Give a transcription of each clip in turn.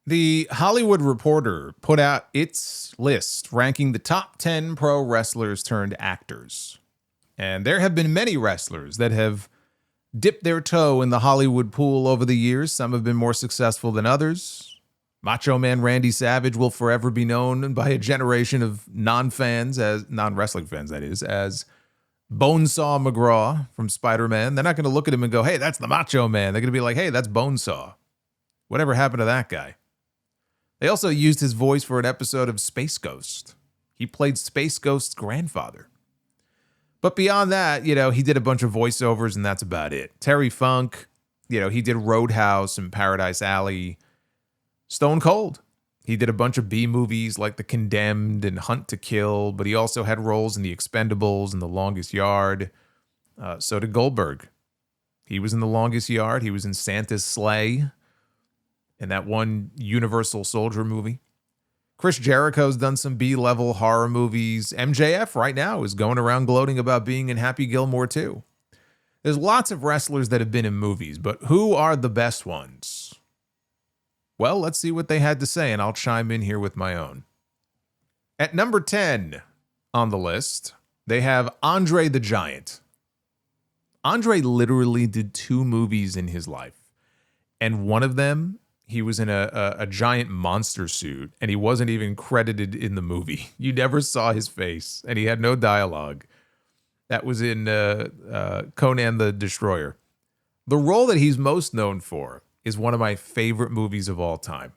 The Hollywood Reporter put out its list ranking the top 10 pro wrestlers turned actors. And there have been many wrestlers that have dipped their toe in the Hollywood pool over the years. Some have been more successful than others. Macho Man Randy Savage will forever be known by a generation of non-fans, as non-wrestling fans, that is, as Bonesaw McGraw from Spider-Man. They're not going to look at him and go, hey, that's the Macho Man. They're going to be like, hey, that's Bonesaw. Whatever happened to that guy? They also used his voice for an episode of Space Ghost. He played Space Ghost's grandfather. But beyond that, he did a bunch of voiceovers and that's about it. Terry Funk, he did Roadhouse and Paradise Alley. Stone Cold. He did a bunch of B movies like The Condemned and Hunt to Kill, but he also had roles in The Expendables and The Longest Yard. So did Goldberg. He was in The Longest Yard. He was in Santa's Sleigh and that one Universal Soldier movie. Chris Jericho's done some B-level horror movies. MJF right now is going around gloating about being in Happy Gilmore too. There's lots of wrestlers that have been in movies, but who are the best ones? Well, let's see what they had to say, and I'll chime in here with my own. At number 10 on the list, they have Andre the Giant. Andre literally did 2 movies in his life, and one of them, he was in a giant monster suit, and he wasn't even credited in the movie. You never saw his face, and he had no dialogue. That was in Conan the Destroyer. The role that he's most known for is one of my favorite movies of all time.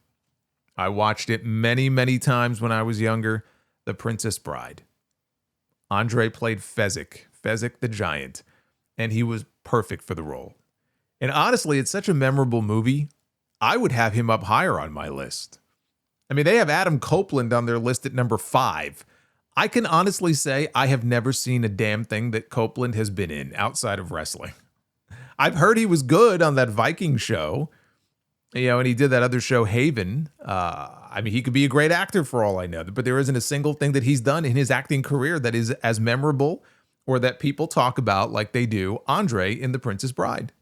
I watched it many, many times when I was younger, The Princess Bride. Andre played Fezzik the Giant, and he was perfect for the role. And honestly, it's such a memorable movie, I would have him up higher on my list. I mean, they have Adam Copeland on their list at number 5. I can honestly say I have never seen a damn thing that Copeland has been in outside of wrestling. I've heard he was good on that Viking show, and he did that other show, Haven. He could be a great actor for all I know, but there isn't a single thing that he's done in his acting career that is as memorable or that people talk about like they do Andre in The Princess Bride.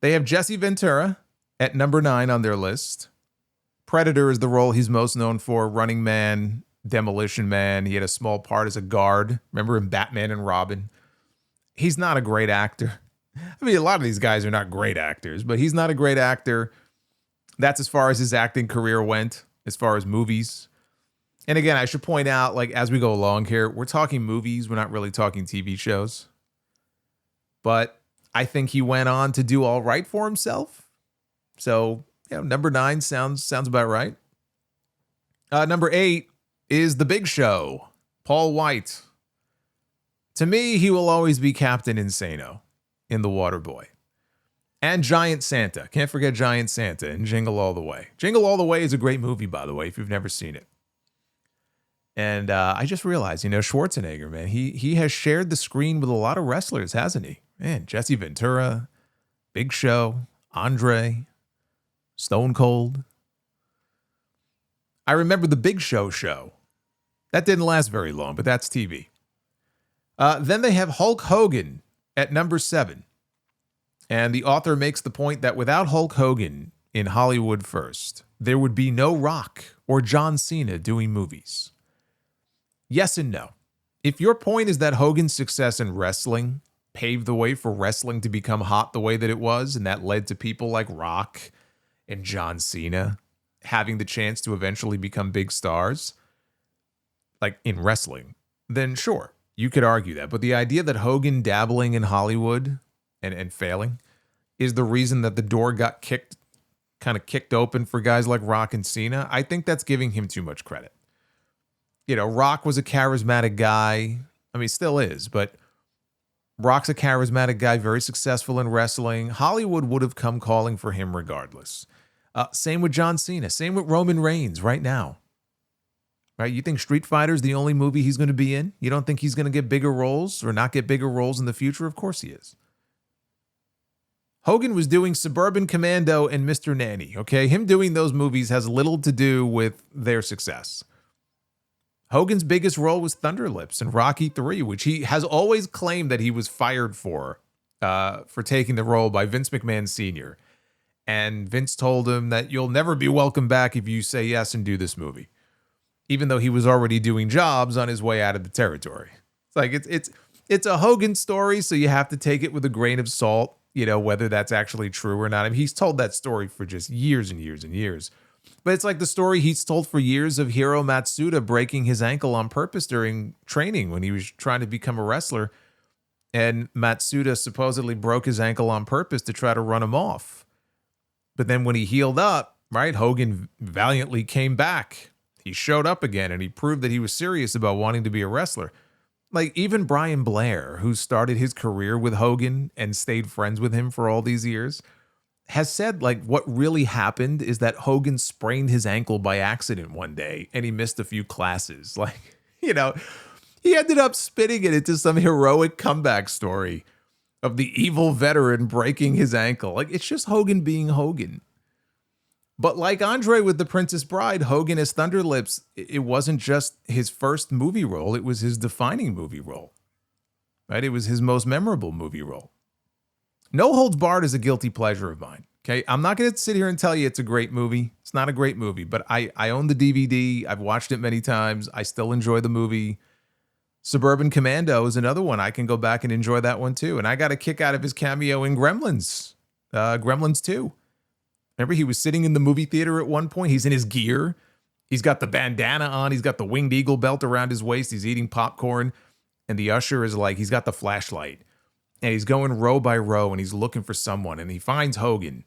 They have Jesse Ventura at number 9 on their list. Predator is the role he's most known for. Running Man, Demolition Man. He had a small part as a guard. Remember in Batman and Robin? He's not a great actor. I mean, a lot of these guys are not great actors, but he's not a great actor. That's as far as his acting career went, as far as movies. And again, I should point out, as we go along here, we're talking movies. We're not really talking TV shows. But I think he went on to do all right for himself. So, number 9 sounds about right. Number 8 is The Big Show, Paul White. To me, he will always be Captain Insano in The Waterboy. And Giant Santa. Can't forget Giant Santa and Jingle All the Way. Jingle All the Way is a great movie, by the way, if you've never seen it. And I just realized, Schwarzenegger, man, he has shared the screen with a lot of wrestlers, hasn't he? Man, Jesse Ventura, Big Show, Andre, Stone Cold. I remember the Big Show show. That didn't last very long, but that's TV. Then they have Hulk Hogan at number 7. And the author makes the point that without Hulk Hogan in Hollywood first, there would be no Rock or John Cena doing movies. Yes and no. If your point is that Hogan's success in wrestling paved the way for wrestling to become hot the way that it was, and that led to people like Rock and John Cena having the chance to eventually become big stars, like in wrestling, then sure, you could argue that. But the idea that Hogan dabbling in Hollywood and failing is the reason that the door got kicked open for guys like Rock and Cena, I think that's giving him too much credit. Rock was a charismatic guy. I mean, still is, but Rock's a charismatic guy, very successful in wrestling. Hollywood would have come calling for him regardless. Same with John Cena. Same with Roman Reigns right now. Right? You think Street Fighter's the only movie he's going to be in? You don't think he's going to get bigger roles or not get bigger roles in the future? Of course he is. Hogan was doing Suburban Commando and Mr. Nanny, okay? Him doing those movies has little to do with their success. Hogan's biggest role was Thunder Lips in Rocky III, which he has always claimed that he was fired for taking the role by Vince McMahon Sr. And Vince told him that you'll never be welcome back if you say yes and do this movie, even though he was already doing jobs on his way out of the territory. It's like it's a Hogan story, so you have to take it with a grain of salt, whether that's actually true or not. I mean, he's told that story for just years and years and years. But it's like the story he's told for years of Hiro Matsuda breaking his ankle on purpose during training when he was trying to become a wrestler. And Matsuda supposedly broke his ankle on purpose to try to run him off. But then when he healed up, right, Hogan valiantly came back. He showed up again and he proved that he was serious about wanting to be a wrestler. Like even Brian Blair, who started his career with Hogan and stayed friends with him for all these years, has said like what really happened is that Hogan sprained his ankle by accident one day and he missed a few classes. Like, he ended up spinning it into some heroic comeback story of the evil veteran breaking his ankle. Like, it's just Hogan being Hogan. But like Andre with The Princess Bride, Hogan as Thunderlips, it wasn't just his first movie role, it was his defining movie role. Right? It was his most memorable movie role. No Holds Barred is a guilty pleasure of mine. Okay, I'm not going to sit here and tell you it's a great movie. It's not a great movie, but I own the DVD. I've watched it many times. I still enjoy the movie. Suburban Commando is another one. I can go back and enjoy that one too. And I got a kick out of his cameo in Gremlins. Gremlins 2. Remember, he was sitting in the movie theater at one point. He's in his gear. He's got the bandana on. He's got the winged eagle belt around his waist. He's eating popcorn. And the usher is like, he's got the flashlight. And he's going row by row and he's looking for someone. And he finds Hogan.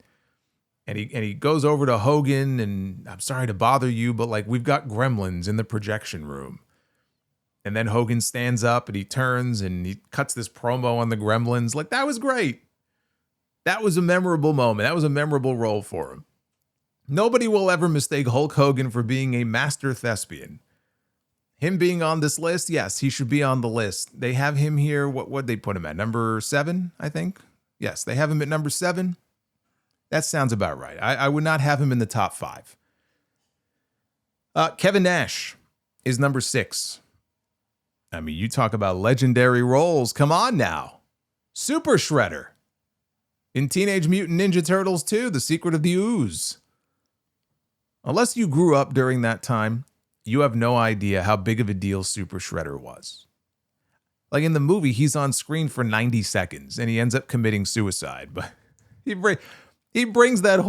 And he goes over to Hogan and, I'm sorry to bother you, but like, we've got gremlins in the projection room. And then Hogan stands up and he turns and he cuts this promo on the gremlins. Like, that was great. That was a memorable moment. That was a memorable role for him. Nobody will ever mistake Hulk Hogan for being a master thespian. Him being on this list, yes, he should be on the list. They have him here. What'd they put him at? Number 7, I think? Yes, they have him at number 7. That sounds about right. I would not have him in the top 5. Kevin Nash is number 6. I mean, you talk about legendary roles. Come on now. Super Shredder. In Teenage Mutant Ninja Turtles 2, The Secret of the Ooze. Unless you grew up during that time, you have no idea how big of a deal Super Shredder was. Like in the movie, he's on screen for 90 seconds and he ends up committing suicide. But he brings that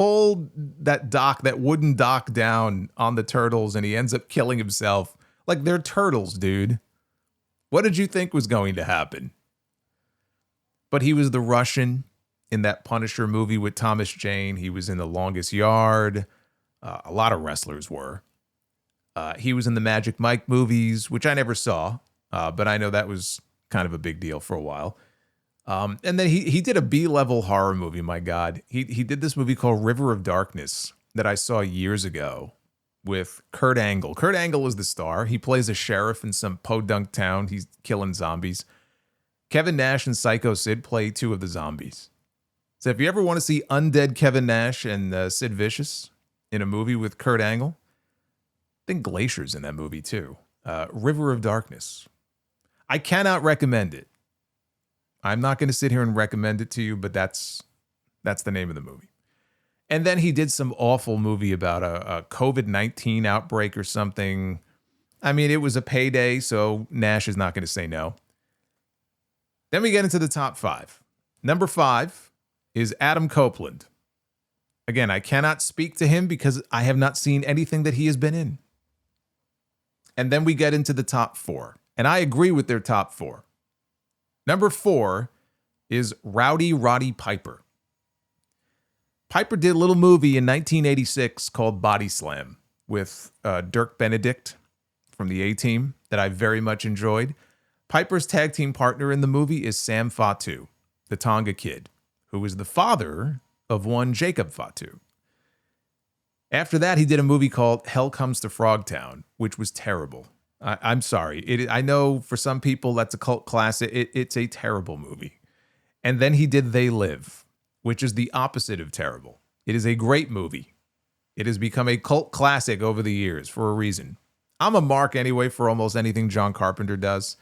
wooden dock down on the turtles and he ends up killing himself. Like, they're turtles, dude. What did you think was going to happen? But he was the Russian in that Punisher movie with Thomas Jane. He was in The Longest Yard. A lot of wrestlers were. He was in the Magic Mike movies, which I never saw, but I know that was kind of a big deal for a while. And then he did a B-level horror movie, my God. He did this movie called River of Darkness that I saw years ago with Kurt Angle. Kurt Angle is the star. He plays a sheriff in some podunk town. He's killing zombies. Kevin Nash and Psycho Sid play 2 of the zombies. So if you ever want to see undead Kevin Nash and Sid Vicious in a movie with Kurt Angle, I think Glacier's in that movie too. River of Darkness. I cannot recommend it. I'm not going to sit here and recommend it to you, but that's the name of the movie. And then he did some awful movie about a COVID-19 outbreak or something. I mean, it was a payday, so Nash is not going to say no. Then we get into the top 5. Number 5 is Adam Copeland. Again, I cannot speak to him because I have not seen anything that he has been in. And then we get into the top 4. And I agree with their top 4. Number 4 is Rowdy Roddy Piper. Piper did a little movie in 1986 called Body Slam with Dirk Benedict from the A-Team that I very much enjoyed. Piper's tag team partner in the movie is Sam Fatu, the Tonga Kid, who was the father of one Jacob Fatu. After that, he did a movie called Hell Comes to Frogtown, which was terrible. I'm sorry. I know for some people that's a cult classic. It's a terrible movie. And then he did They Live, which is the opposite of terrible. It is a great movie. It has become a cult classic over the years for a reason. I'm a mark anyway for almost anything John Carpenter does,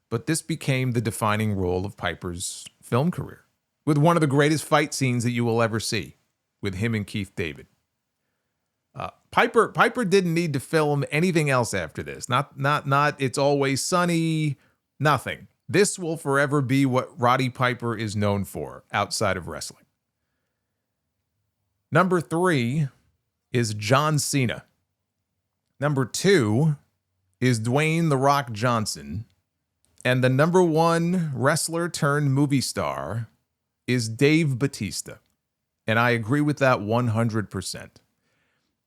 but this became the defining role of Piper's film career, with one of the greatest fight scenes that you will ever see. with him and Keith David. Piper didn't need to film anything else after this. Not It's Always Sunny, nothing. This will forever be what Roddy Piper is known for outside of wrestling. Number 3 is John Cena. Number 2 is Dwayne "The Rock" Johnson. And the number 1 wrestler turned movie star is Dave Bautista. And I agree with that 100%.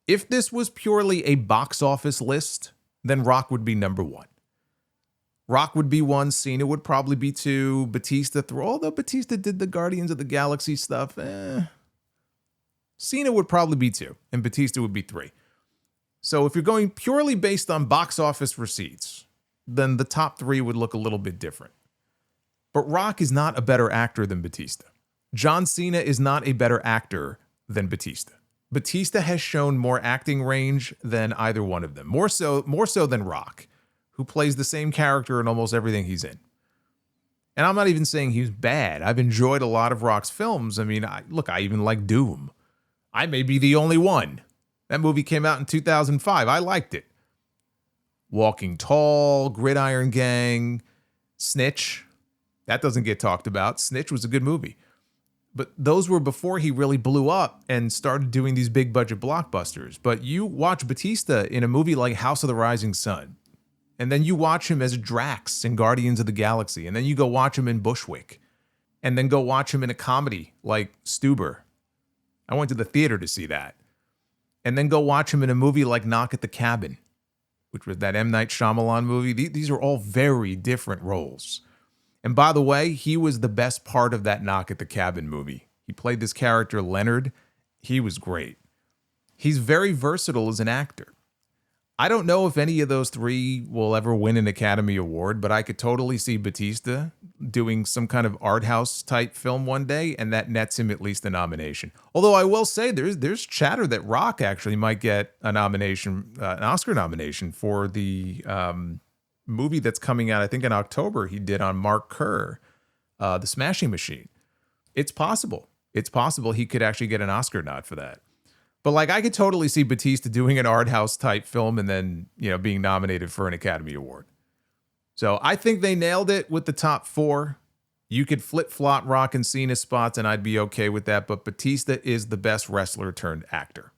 If this was purely a box office list, then Rock would be number 1. Rock would be 1, Cena would probably be 2, Bautista 3, although Bautista did the Guardians of the Galaxy stuff. Cena would probably be 2, and Bautista would be 3. So if you're going purely based on box office receipts, then the top 3 would look a little bit different. But Rock is not a better actor than Bautista. John Cena is not a better actor than Bautista. Bautista has shown more acting range than either one of them. More so than Rock, who plays the same character in almost everything he's in. And I'm not even saying he's bad. I've enjoyed a lot of Rock's films. I mean, I even like Doom. I may be the only one. That movie came out in 2005. I liked it. Walking Tall, Gridiron Gang, Snitch. That doesn't get talked about. Snitch was a good movie. But those were before he really blew up and started doing these big budget blockbusters. But you watch Bautista in a movie like House of the Rising Sun, and then you watch him as Drax in Guardians of the Galaxy, and then you go watch him in Bushwick, and then go watch him in a comedy like Stuber. I went to the theater to see that. And then go watch him in a movie like Knock at the Cabin, which was that M. Night Shyamalan movie. These are all very different roles. And by the way, he was the best part of that Knock at the Cabin movie. He played this character, Leonard. He was great. He's very versatile as an actor. I don't know if any of those 3 will ever win an Academy Award, but I could totally see Bautista doing some kind of art house type film one day, and that nets him at least a nomination. Although I will say there's chatter that Rock actually might get a nomination, an Oscar nomination for the movie that's coming out, I think in October, he did on Mark Kerr, The Smashing Machine. It's possible. It's possible he could actually get an Oscar nod for that. But I could totally see Bautista doing an art house type film and then, being nominated for an Academy Award. So I think they nailed it with the top 4. You could flip-flop Rock and Cena spots and I'd be okay with that. But Bautista is the best wrestler turned actor.